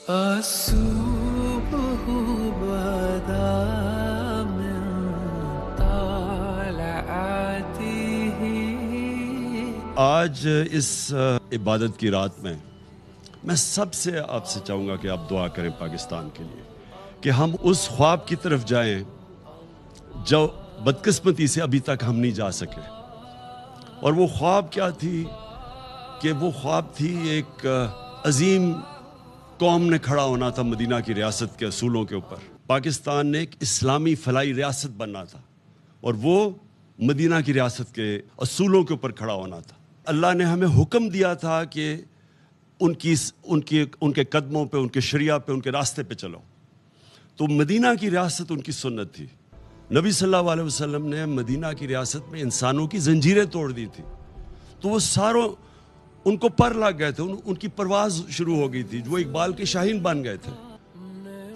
الصبح بدا من طلعته. آج اس عبادت کی رات میں سب سے آپ سے چاہوں گا کہ آپ دعا کریں پاکستان کے لیے کہ ہم اس خواب کی طرف جائیں جو بدقسمتی سے ابھی تک ہم نہیں جا سکے. اور وہ خواب کیا تھی کہ وہ خواب تھی ایک عظیم قوم نے کھڑا ہونا تھا مدینہ کی ریاست کے اصولوں کے اوپر. پاکستان نے ایک اسلامی فلاحی ریاست بننا تھا اور وہ مدینہ کی ریاست کے اصولوں کے اوپر کھڑا ہونا تھا. اللہ نے ہمیں حکم دیا تھا کہ ان کے قدموں پہ، ان کے شریعہ پہ، ان کے راستے پہ چلو. تو مدینہ کی ریاست ان کی سنت تھی. نبی صلی اللہ علیہ وسلم نے مدینہ کی ریاست میں انسانوں کی زنجیریں توڑ دی تھی. تو وہ ساروں ان کو پر لگ گئے تھے، ان کی پرواز شروع ہو گئی تھی، وہ اقبال کے شاہین بن گئے تھے.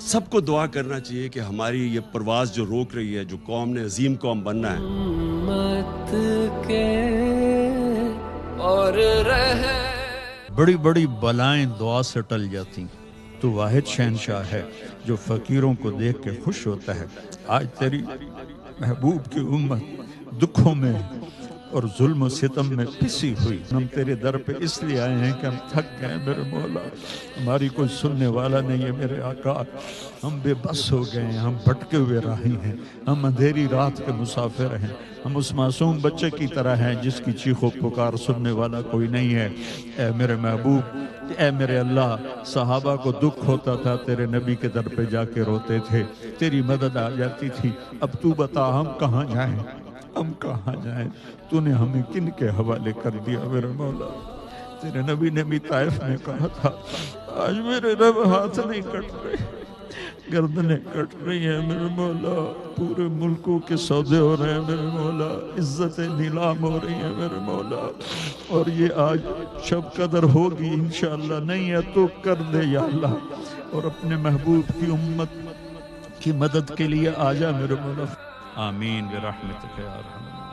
سب کو دعا کرنا چاہیے کہ ہماری یہ پرواز جو روک رہی ہے، جو قوم نے عظیم قوم بننا ہے، امت کے اور رہے. بڑی بڑی بلائیں دعا سے ٹل جاتی. تو واحد شہنشاہ ہے جو فقیروں کو دیکھ کے خوش ہوتا ہے. آج تیری محبوب کی امت دکھوں میں اور ظلم و ستم میں پسی ہوئی. ہم تیرے در پہ اس لیے آئے ہیں کہ ہم تھک گئے میرے مولا، ہماری کوئی سننے والا نہیں ہے میرے آقا. ہم بے بس ہو گئے ہیں، ہم بھٹکے ہوئے راہی ہیں، ہم اندھیری رات کے مسافر ہیں. ہم اس معصوم بچے کی طرح ہیں جس کی چیخ و پکار سننے والا کوئی نہیں ہے. اے میرے محبوب، اے میرے اللہ، صحابہ کو دکھ ہوتا تھا تیرے نبی کے در پہ جا کے روتے تھے، تیری مدد آ جاتی تھی. اب تو بتا ہم کہاں جائیں، ہم کہاں جائیں؟ تو نے ہمیں کن کے حوالے کر دیا میرے مولا؟ تیرے نبی نے بھی طائف میں کہا تھا آج میرے رب ہاتھ نہیں کٹ رہے، گردنیں کٹ رہی ہیں میرے مولا، پورے ملکوں کے سودے ہو رہے ہیں میرے مولا، عزتیں نیلام ہو رہی ہیں میرے مولا. اور یہ آج شب قدر ہوگی انشاءاللہ، نہیں ہے تو کر دے یا اللہ. اور اپنے محبوب کی امت کی مدد کے لیے آجا میرے مولا. آمین برحمتک یا ارحم الراحمین.